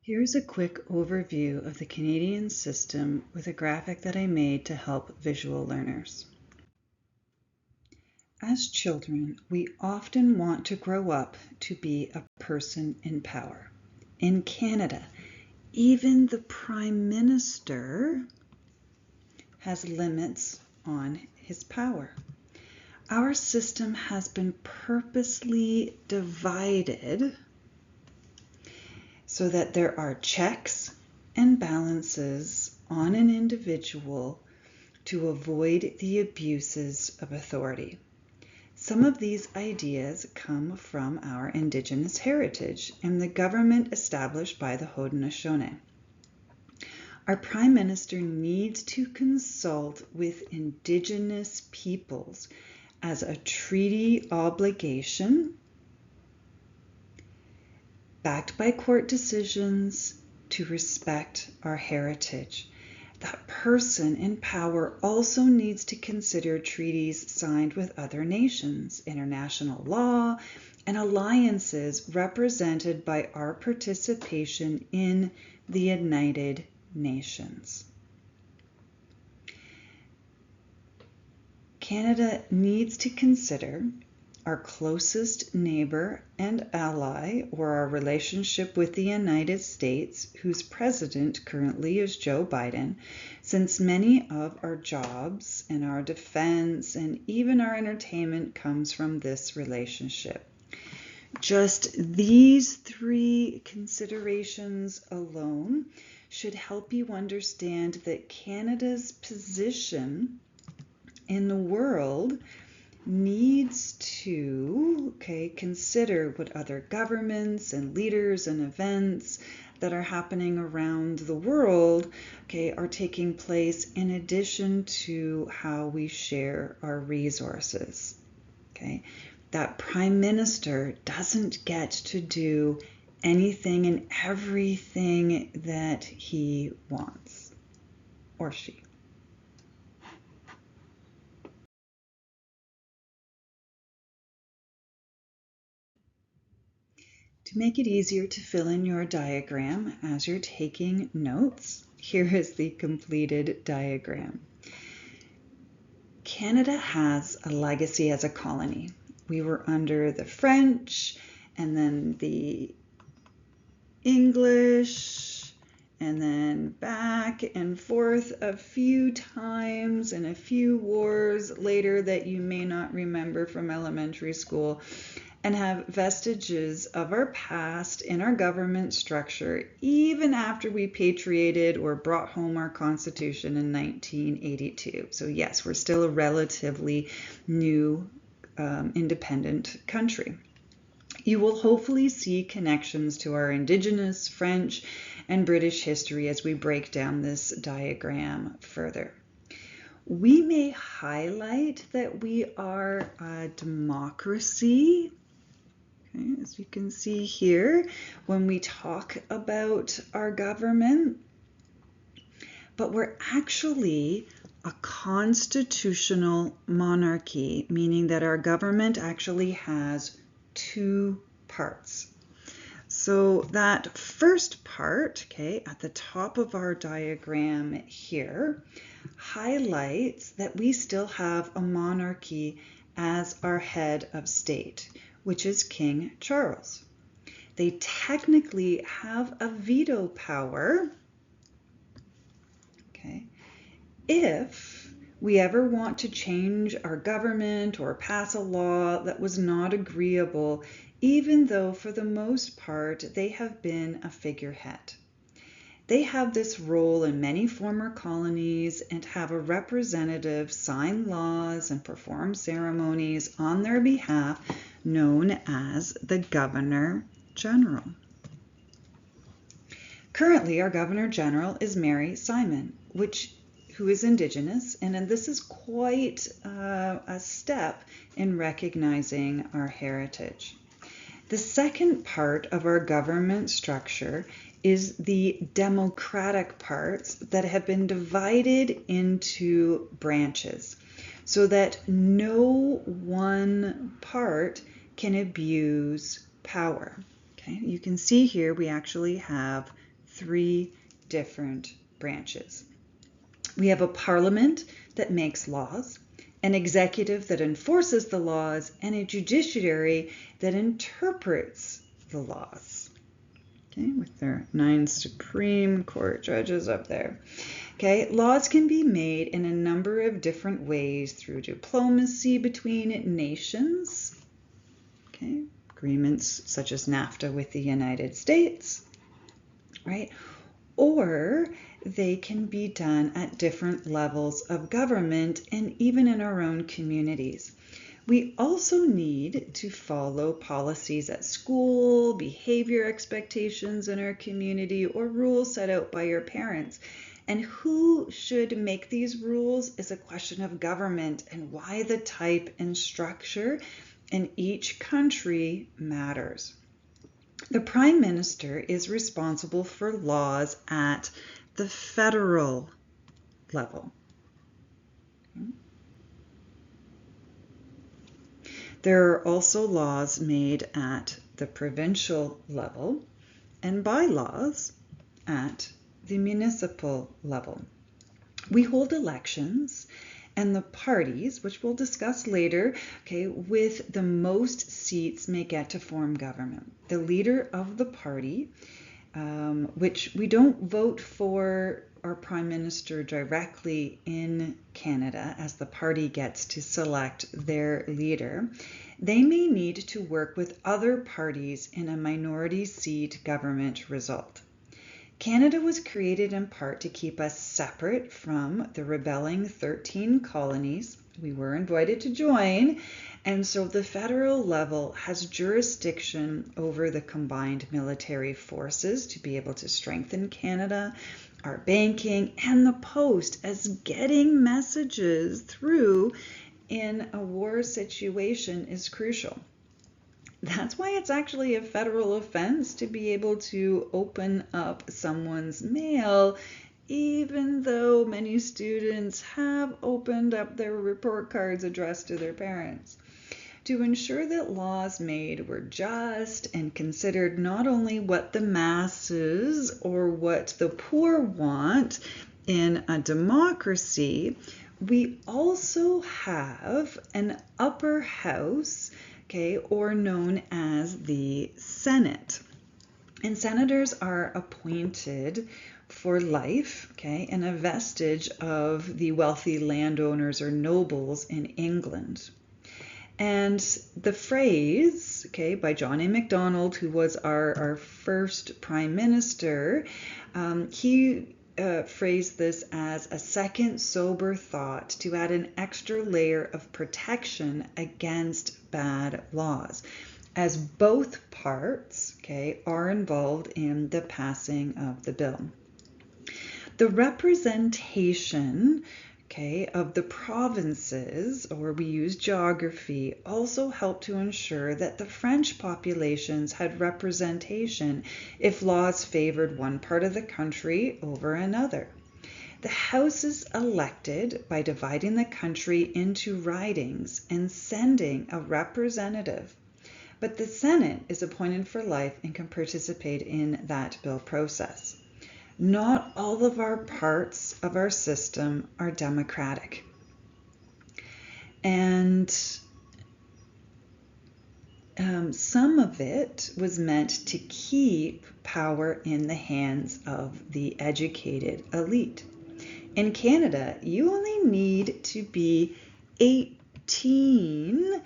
Here's a quick overview of the Canadian system with a graphic that I made to help visual learners. As children, we often want to grow up to be a person in power. In Canada, even the Prime Minister has limits on his power. Our system has been purposely divided so that there are checks and balances on an individual to avoid the abuses of authority. Some of these ideas come from our Indigenous heritage and the government established by the Haudenosaunee. Our Prime Minister needs to consult with Indigenous peoples as a treaty obligation backed by court decisions to respect our heritage. That person in power also needs to consider treaties signed with other nations, international law, and alliances represented by our participation in the United Nations. Canada needs to consider our closest neighbor and ally, or our relationship with the United States, whose president currently is Joe Biden, since many of our jobs and our defense and even our entertainment comes from this relationship. Just these three considerations alone should help you understand that Canada's position in the world needs to consider what other governments and leaders and events that are happening around the world are taking place, in addition to how we share our resources. That Prime Minister doesn't get to do anything and everything that he wants, or she. To make it easier to fill in your diagram as you're taking notes, here is the completed diagram. Canada has a legacy as a colony. We were under the French, and then the English, and then back and forth a few times, and a few wars later that you may not remember from elementary school, and have vestiges of our past in our government structure, even after we patriated or brought home our Constitution in 1982. So yes, we're still a relatively new independent country. You will hopefully see connections to our Indigenous, French, and British history as we break down this diagram further. We may highlight that we are a democracy, as you can see here, when we talk about our government, but we're actually a constitutional monarchy, meaning that our government actually has two parts. So that first part, at the top of our diagram here, highlights that we still have a monarchy as our head of state, which is King Charles. They technically have a veto power, if we ever want to change our government or pass a law that was not agreeable, even though for the most part they have been a figurehead. They have this role in many former colonies and have a representative sign laws and perform ceremonies on their behalf, known as the Governor General. Currently, our Governor General is Mary Simon, who is Indigenous, and this is quite a step in recognizing our heritage. The second part of our government structure is the democratic parts that have been divided into branches so that no one part can abuse power. You can see here we actually have three different branches. We have a parliament that makes laws, an executive that enforces the laws, and a judiciary that interprets the laws. Okay, with their 9 Supreme Court judges up there. Okay, laws can be made in a number of different ways through diplomacy between nations. Okay, agreements such as NAFTA with the United States, right? Or they can be done at different levels of government and even in our own communities. We also need to follow policies at school, behavior expectations in our community, or rules set out by your parents. And who should make these rules is a question of government, and why the type and structure in each country matters. The Prime Minister is responsible for laws at the federal level. There are also laws made at the provincial level and bylaws at the municipal level. We hold elections, and the parties, which we'll discuss later, okay, with the most seats may get to form government. The leader of the party, which we don't vote for our Prime Minister directly in Canada, as the party gets to select their leader, they may need to work with other parties in a minority seat government result. Canada was created in part to keep us separate from the rebelling 13 colonies. We were invited to join, and so the federal level has jurisdiction over the combined military forces to be able to strengthen Canada, our banking, and the post, as getting messages through in a war situation is crucial. That's why it's actually a federal offense to be able to open up someone's mail, even though many students have opened up their report cards addressed to their parents. To ensure that laws made were just and considered not only what the masses or what the poor want in a democracy, we also have an upper house, okay, or known as the Senate. And senators are appointed for life, okay, and a vestige of the wealthy landowners or nobles in England. And the phrase, okay, by John A. Macdonald, who was our first prime minister, he phrased this as a second sober thought to add an extra layer of protection against bad laws, as both parts, okay, are involved in the passing of the bill. The representation, okay, of the provinces, or we use geography, also helped to ensure that the French populations had representation if laws favored one part of the country over another. The House is elected by dividing the country into ridings and sending a representative, but the Senate is appointed for life and can participate in that bill process. Not all of our parts of our system are democratic. And some of it was meant to keep power in the hands of the educated elite. In Canada, you only need to be 18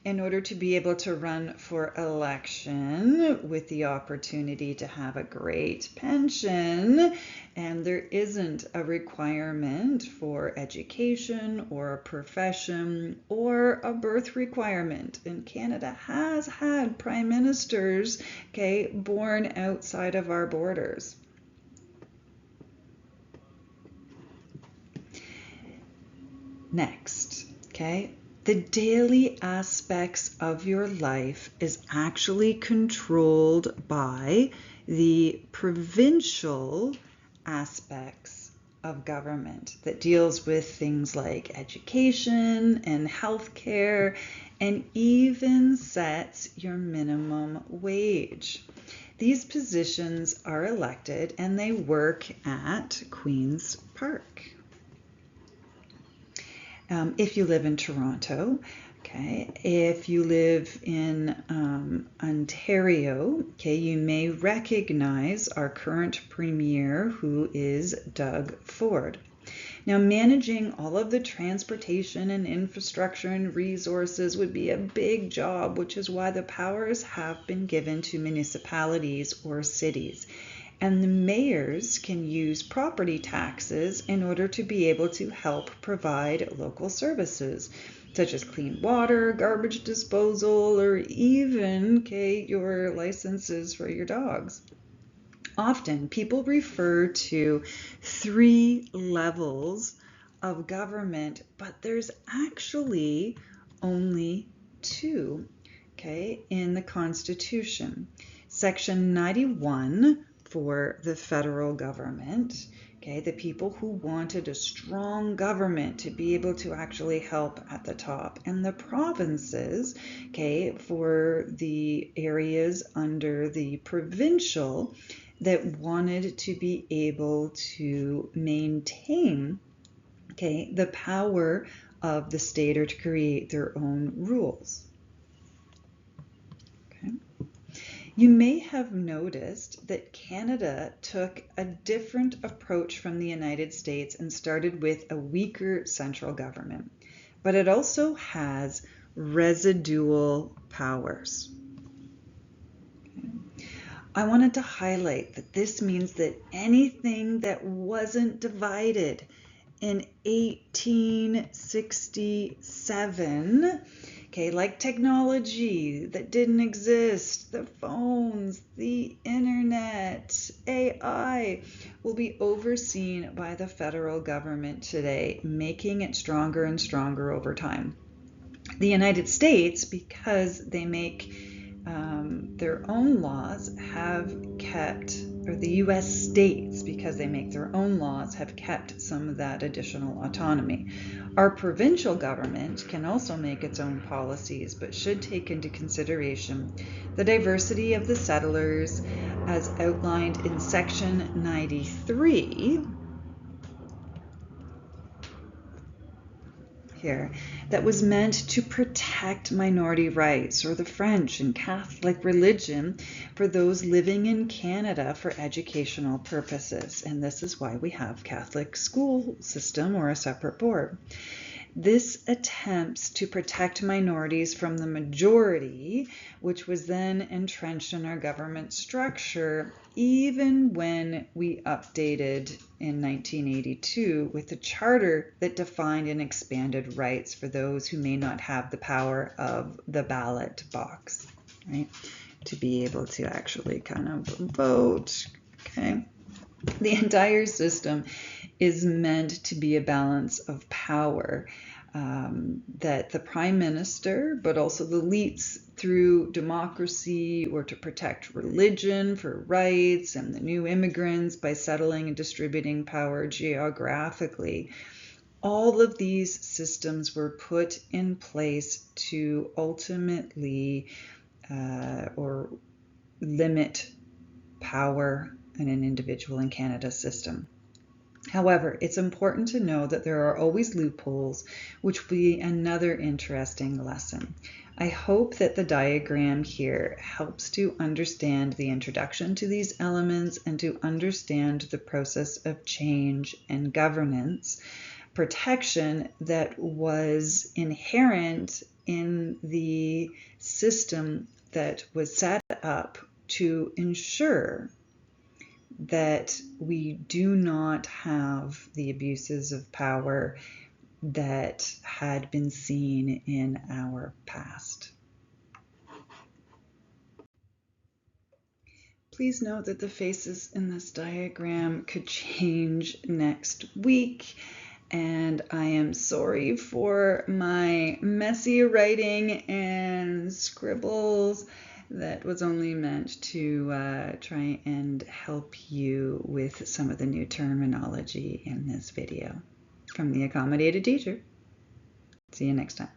in order to be able to run for election with the opportunity to have a great pension, and there isn't a requirement for education or a profession or a birth requirement. And Canada has had prime ministers, okay, born outside of our borders. Next, okay, the daily aspects of your life is actually controlled by the provincial aspects of government that deals with things like education and healthcare, and even sets your minimum wage. these positions are elected and they work at Queen's Park. If you live in Toronto, okay, if you live in Ontario, okay, you may recognize our current premier, who is Doug Ford. Now, managing all of the transportation and infrastructure and resources would be a big job, which is why the powers have been given to municipalities or cities. And the mayors can use property taxes in order to be able to help provide local services, such as clean water, garbage disposal, or even, your licenses for your dogs. Often people refer to 3 levels of government, but there's actually only 2, in the Constitution. Section 91 for the federal government, the people who wanted a strong government to be able to actually help at the top, and the provinces, for the areas under the provincial that wanted to be able to maintain, the power of the state or to create their own rules. You may have noticed that Canada took a different approach from the United States and started with a weaker central government, but it also has residual powers. I wanted to highlight that this means that anything that wasn't divided in 1867, like technology that didn't exist, the phones, the internet, AI, will be overseen by the federal government today, making it stronger and stronger over time. The United States, because they make their own laws, have kept, or the US states, because they make their own laws, have kept some of that additional autonomy. Our provincial government can also make its own policies, but should take into consideration the diversity of the settlers as outlined in Section 93 here, that was meant to protect minority rights, or the French and Catholic religion, for those living in Canada for educational purposes. And this is why we have Catholic school system or a separate board. This attempts to protect minorities from the majority, which was then entrenched in our government structure, even when we updated in 1982 with a charter that defined and expanded rights for those who may not have the power of the ballot box, to be able to actually kind of vote, The entire system is meant to be a balance of power, that the Prime Minister, but also the elites through democracy, or to protect religion for rights, and the new immigrants by settling and distributing power geographically. All of these systems were put in place to ultimately or limit power in an individual in Canada's system. However, it's important to know that there are always loopholes, which will be another interesting lesson. I hope that the diagram here helps to understand the introduction to these elements and to understand the process of change and governance, protection that was inherent in the system that was set up to ensure that we do not have the abuses of power that had been seen in our past. Please note that the faces in this diagram could change next week, and I am sorry for my messy writing and scribbles. That was only meant to try and help you with some of the new terminology in this video. From the Accommodated Teacher. See you next time.